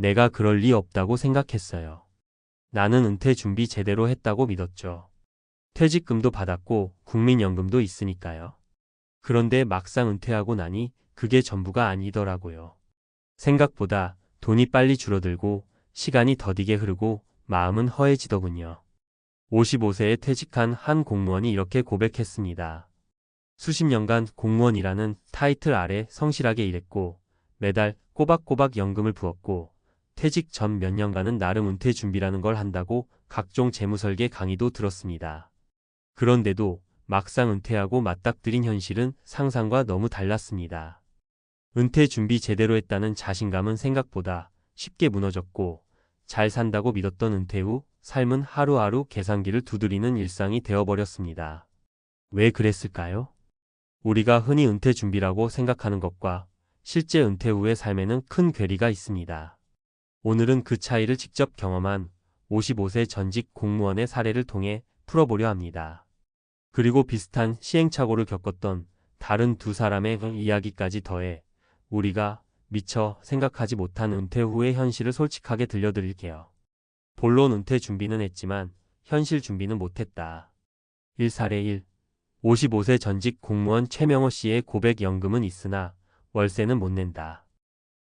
내가 그럴 리 없다고 생각했어요. 나는 은퇴 준비 제대로 했다고 믿었죠. 퇴직금도 받았고 국민연금도 있으니까요. 그런데 막상 은퇴하고 나니 그게 전부가 아니더라고요. 생각보다 돈이 빨리 줄어들고 시간이 더디게 흐르고 마음은 허해지더군요. 55세에 퇴직한 한 공무원이 이렇게 고백했습니다. 수십 년간 공무원이라는 타이틀 아래 성실하게 일했고 매달 꼬박꼬박 연금을 부었고 퇴직 전 몇 년간은 나름 은퇴 준비라는 걸 한다고 각종 재무설계 강의도 들었습니다. 그런데도 막상 은퇴하고 맞닥뜨린 현실은 상상과 너무 달랐습니다. 은퇴 준비 제대로 했다는 자신감은 생각보다 쉽게 무너졌고 잘 산다고 믿었던 은퇴 후 삶은 하루하루 계산기를 두드리는 일상이 되어버렸습니다. 왜 그랬을까요? 우리가 흔히 은퇴 준비라고 생각하는 것과 실제 은퇴 후의 삶에는 큰 괴리가 있습니다. 오늘은 그 차이를 직접 경험한 55세 전직 공무원의 사례를 통해 풀어보려 합니다. 그리고 비슷한 시행착오를 겪었던 다른 두 사람의 이야기까지 더해 우리가 미처 생각하지 못한 은퇴 후의 현실을 솔직하게 들려드릴게요. 본론 은퇴 준비는 했지만 현실 준비는 못했다. 1사례 1. 55세 전직 공무원 최명호 씨의 고백연금은 있으나 월세는 못 낸다.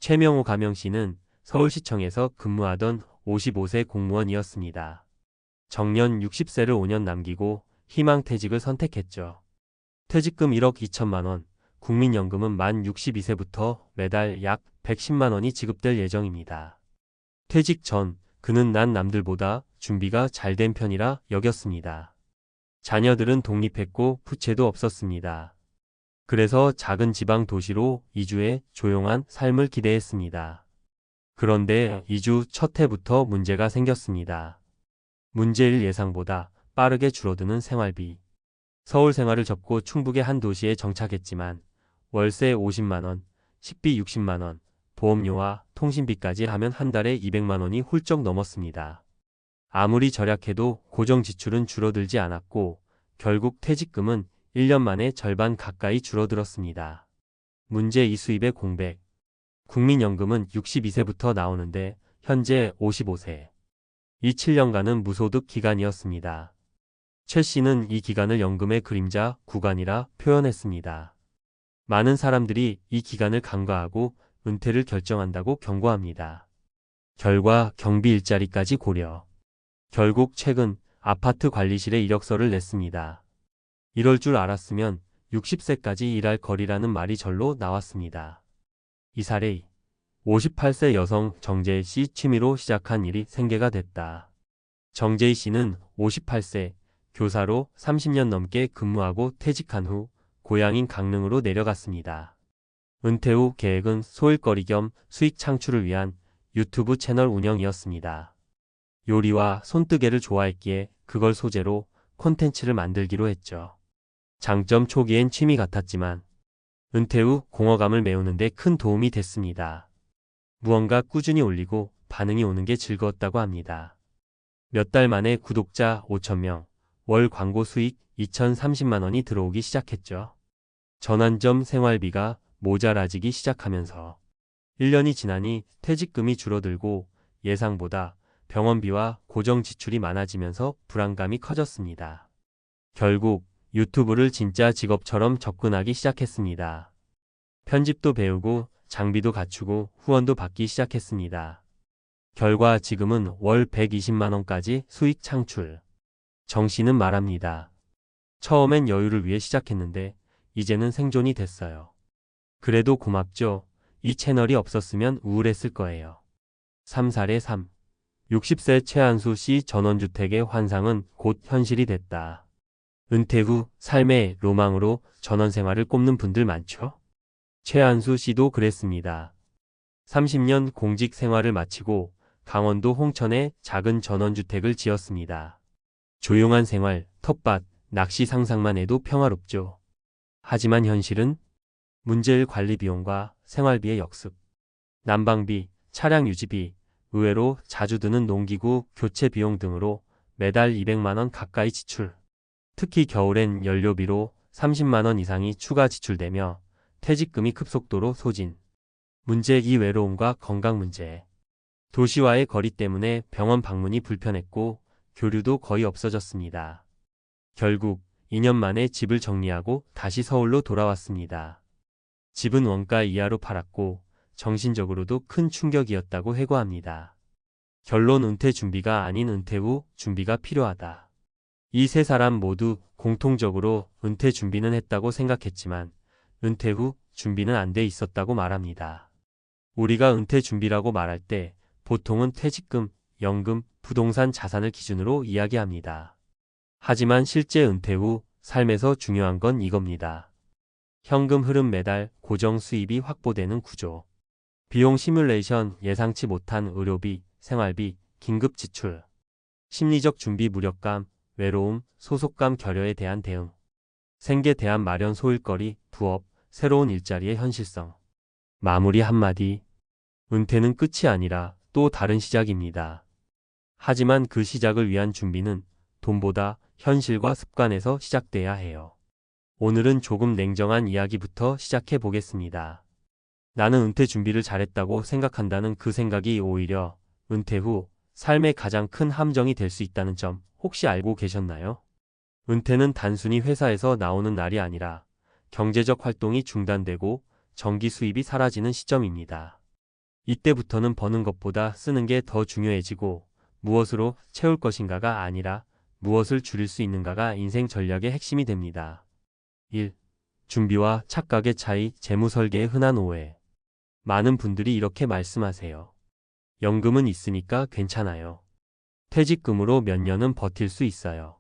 최명호 가명 씨는 서울시청에서 근무하던 55세 공무원이었습니다. 정년 60세를 5년 남기고 희망퇴직을 선택했죠. 퇴직금 1억 2천만 원, 국민연금은 만 62세부터 매달 약 110만 원이 지급될 예정입니다. 퇴직 전 그는 난 남들보다 준비가 잘 된 편이라 여겼습니다. 자녀들은 독립했고 부채도 없었습니다. 그래서 작은 지방 도시로 이주해 조용한 삶을 기대했습니다. 그런데 이주 첫 해부터 문제가 생겼습니다. 문제 1. 예상보다 빠르게 줄어드는 생활비. 서울 생활을 접고 충북의 한 도시에 정착했지만 월세 50만 원, 식비 60만 원, 보험료와 통신비까지 하면 한 달에 200만 원이 훌쩍 넘었습니다. 아무리 절약해도 고정 지출은 줄어들지 않았고 결국 퇴직금은 1년 만에 절반 가까이 줄어들었습니다. 문제 2. 수입의 공백. 국민연금은 62세부터 나오는데 현재 55세. 이 7년간은 무소득 기간이었습니다. 최 씨는 이 기간을 연금의 그림자 구간이라 표현했습니다. 많은 사람들이 이 기간을 간과하고 은퇴를 결정한다고 경고합니다. 결과 경비 일자리까지 고려. 결국 최근 아파트 관리실에 이력서를 냈습니다. 이럴 줄 알았으면 60세까지 일할 거리라는 말이 절로 나왔습니다. 이 사례 58세 여성 정재희 씨 취미로 시작한 일이 생계가 됐다. 정재희 씨는 58세 교사로 30년 넘게 근무하고 퇴직한 후 고향인 강릉으로 내려갔습니다. 은퇴 후 계획은 소일거리 겸 수익 창출을 위한 유튜브 채널 운영이었습니다. 요리와 손뜨개를 좋아했기에 그걸 소재로 콘텐츠를 만들기로 했죠. 장점 초기엔 취미 같았지만 은퇴 후 공허감을 메우는 데 큰 도움이 됐습니다. 무언가 꾸준히 올리고 반응이 오는 게 즐거웠다고 합니다. 몇 달 만에 구독자 5,000명, 월 광고 수익 2,030만 원이 들어오기 시작했죠. 전환점 생활비가 모자라지기 시작하면서 1년이 지나니 퇴직금이 줄어들고 예상보다 병원비와 고정 지출이 많아지면서 불안감이 커졌습니다. 결국 유튜브를 진짜 직업처럼 접근하기 시작했습니다. 편집도 배우고 장비도 갖추고 후원도 받기 시작했습니다. 결과 지금은 월 120만 원까지 수익 창출. 정 씨는 말합니다. 처음엔 여유를 위해 시작했는데 이제는 생존이 됐어요. 그래도 고맙죠. 이 채널이 없었으면 우울했을 거예요. 3사례 3. 60세 최한수 씨 전원주택의 환상은 곧 현실이 됐다. 은퇴 후 삶의 로망으로 전원생활을 꼽는 분들 많죠? 최한수 씨도 그랬습니다. 30년 공직 생활을 마치고 강원도 홍천에 작은 전원주택을 지었습니다. 조용한 생활, 텃밭, 낚시 상상만 해도 평화롭죠. 하지만 현실은 문제일 관리 비용과 생활비의 역습, 난방비, 차량 유지비, 의외로 자주 드는 농기구 교체 비용 등으로 매달 200만 원 가까이 지출. 특히 겨울엔 연료비로 30만 원 이상이 추가 지출되며 퇴직금이 급속도로 소진. 문제 2. 외로움과 건강 문제. 도시와의 거리 때문에 병원 방문이 불편했고 교류도 거의 없어졌습니다. 결국 2년 만에 집을 정리하고 다시 서울로 돌아왔습니다. 집은 원가 이하로 팔았고 정신적으로도 큰 충격이었다고 회고합니다. 결론 은퇴 준비가 아닌 은퇴 후 준비가 필요하다. 이 세 사람 모두 공통적으로 은퇴 준비는 했다고 생각했지만 은퇴 후 준비는 안 돼 있었다고 말합니다. 우리가 은퇴 준비라고 말할 때 보통은 퇴직금, 연금, 부동산 자산을 기준으로 이야기합니다. 하지만 실제 은퇴 후 삶에서 중요한 건 이겁니다. 현금 흐름 매달 고정 수입이 확보되는 구조. 비용 시뮬레이션 예상치 못한 의료비, 생활비, 긴급 지출. 심리적 준비 무력감, 외로움, 소속감 결여에 대한 대응. 생계 대안 마련 소일거리, 부업, 새로운 일자리의 현실성. 마무리 한마디. 은퇴는 끝이 아니라 또 다른 시작입니다. 하지만 그 시작을 위한 준비는 돈보다 현실과 습관에서 시작돼야 해요. 오늘은 조금 냉정한 이야기부터 시작해 보겠습니다. 나는 은퇴 준비를 잘했다고 생각한다는 그 생각이 오히려 은퇴 후 삶의 가장 큰 함정이 될 수 있다는 점 혹시 알고 계셨나요? 은퇴는 단순히 회사에서 나오는 날이 아니라 경제적 활동이 중단되고 정기 수입이 사라지는 시점입니다. 이때부터는 버는 것보다 쓰는 게 더 중요해지고 무엇으로 채울 것인가가 아니라 무엇을 줄일 수 있는가가 인생 전략의 핵심이 됩니다. 1. 준비와 착각의 차이, 재무 설계의 흔한 오해. 많은 분들이 이렇게 말씀하세요. 연금은 있으니까 괜찮아요. 퇴직금으로 몇 년은 버틸 수 있어요.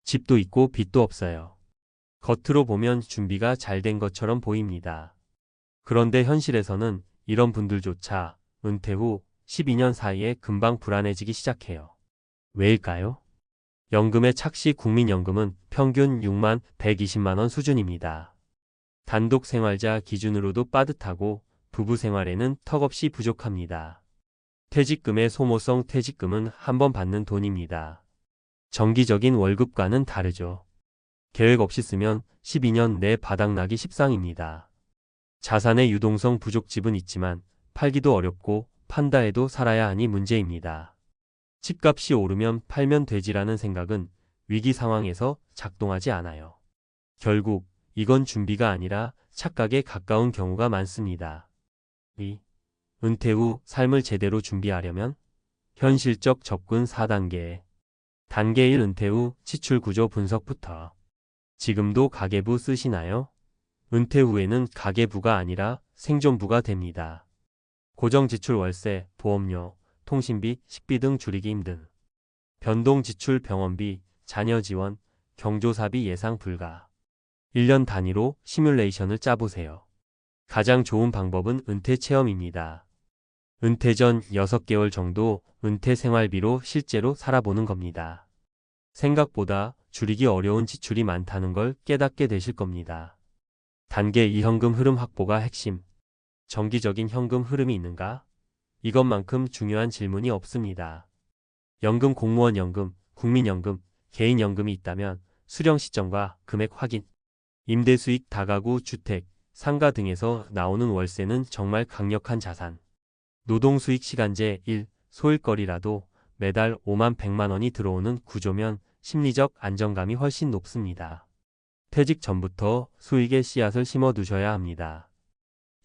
집도 있고 빚도 없어요. 겉으로 보면 준비가 잘 된 것처럼 보입니다. 그런데 현실에서는 이런 분들조차 은퇴 후 12년 사이에 금방 불안해지기 시작해요. 왜일까요? 연금의 착시 국민연금은 평균 6만 120만 원 수준입니다. 단독 생활자 기준으로도 빠듯하고 부부 생활에는 턱없이 부족합니다. 퇴직금의 소모성 퇴직금은 한 번 받는 돈입니다. 정기적인 월급과는 다르죠. 계획 없이 쓰면 12년 내 바닥나기 십상입니다. 자산의 유동성 부족 집은 있지만 팔기도 어렵고 판다 해도 살아야 하니 문제입니다. 집값이 오르면 팔면 되지라는 생각은 위기 상황에서 작동하지 않아요. 결국 이건 준비가 아니라 착각에 가까운 경우가 많습니다. 2. 은퇴 후 삶을 제대로 준비하려면 현실적 접근 4단계. 단계 1 은퇴 후 지출 구조 분석부터. 지금도 가계부 쓰시나요? 은퇴 후에는 가계부가 아니라 생존부가 됩니다. 고정지출 월세, 보험료, 통신비, 식비 등 줄이기 힘든. 변동지출 병원비, 자녀 지원, 경조사비 예상 불가. 1년 단위로 시뮬레이션을 짜보세요. 가장 좋은 방법은 은퇴 체험입니다. 은퇴 전 6개월 정도 은퇴 생활비로 실제로 살아보는 겁니다. 생각보다 줄이기 어려운 지출이 많다는 걸 깨닫게 되실 겁니다. 단계 2 현금 흐름 확보가 핵심. 정기적인 현금 흐름이 있는가? 이것만큼 중요한 질문이 없습니다. 연금 공무원 연금, 국민연금, 개인연금이 있다면 수령 시점과 금액 확인. 임대수익 다가구 주택, 상가 등에서 나오는 월세는 정말 강력한 자산. 노동수익 시간제 1, 소일거리라도 매달 5만 100만 원이 들어오는 구조면 심리적 안정감이 훨씬 높습니다. 퇴직 전부터 수익의 씨앗을 심어두셔야 합니다.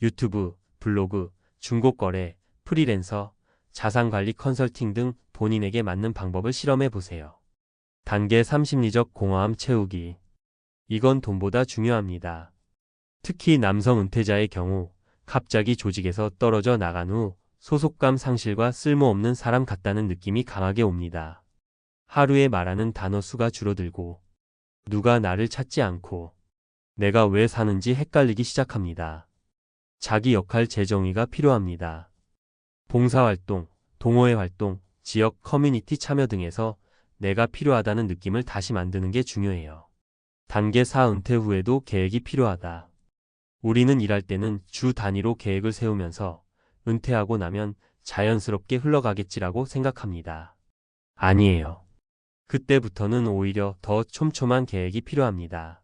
유튜브, 블로그, 중고거래, 프리랜서, 자산관리 컨설팅 등 본인에게 맞는 방법을 실험해 보세요. 단계 3 심리적 공허함 채우기. 이건 돈보다 중요합니다. 특히 남성 은퇴자의 경우 갑자기 조직에서 떨어져 나간 후 소속감 상실과 쓸모없는 사람 같다는 느낌이 강하게 옵니다. 하루에 말하는 단어 수가 줄어들고 누가 나를 찾지 않고 내가 왜 사는지 헷갈리기 시작합니다. 자기 역할 재정의가 필요합니다. 봉사활동, 동호회 활동, 지역 커뮤니티 참여 등에서 내가 필요하다는 느낌을 다시 만드는 게 중요해요. 단계 4 은퇴 후에도 계획이 필요하다. 우리는 일할 때는 주 단위로 계획을 세우면서 은퇴하고 나면 자연스럽게 흘러가겠지라고 생각합니다. 아니에요. 그때부터는 오히려 더 촘촘한 계획이 필요합니다.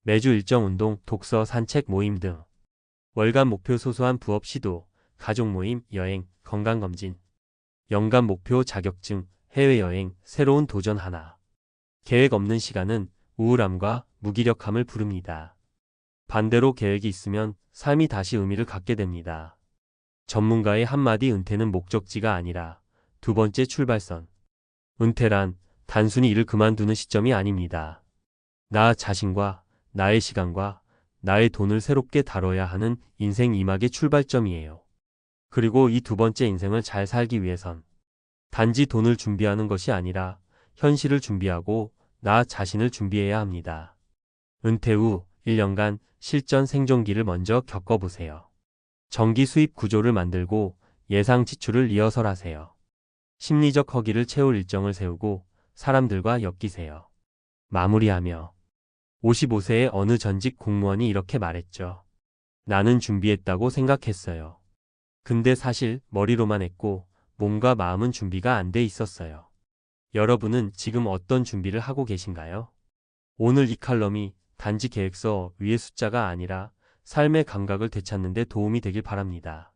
매주 일정 운동, 독서, 산책, 모임 등 월간 목표 소소한 부업 시도, 가족 모임, 여행, 건강검진. 연간 목표, 자격증, 해외여행, 새로운 도전 하나. 계획 없는 시간은 우울함과 무기력함을 부릅니다. 반대로 계획이 있으면 삶이 다시 의미를 갖게 됩니다. 전문가의 한마디 은퇴는 목적지가 아니라 두 번째 출발선. 은퇴란 단순히 일을 그만두는 시점이 아닙니다. 나 자신과 나의 시간과 나의 돈을 새롭게 다뤄야 하는 인생 2막의 출발점이에요. 그리고 이 두 번째 인생을 잘 살기 위해선 단지 돈을 준비하는 것이 아니라 현실을 준비하고 나 자신을 준비해야 합니다. 은퇴 후 1년간 실전 생존기를 먼저 겪어보세요. 정기 수입 구조를 만들고 예상 지출을 리허설하세요. 심리적 허기를 채울 일정을 세우고 사람들과 엮이세요. 마무리하며 55세의 어느 전직 공무원이 이렇게 말했죠. 나는 준비했다고 생각했어요. 근데 사실 머리로만 했고 몸과 마음은 준비가 안 돼 있었어요. 여러분은 지금 어떤 준비를 하고 계신가요? 오늘 이 칼럼이 단지 계획서 위의 숫자가 아니라 삶의 감각을 되찾는 데 도움이 되길 바랍니다.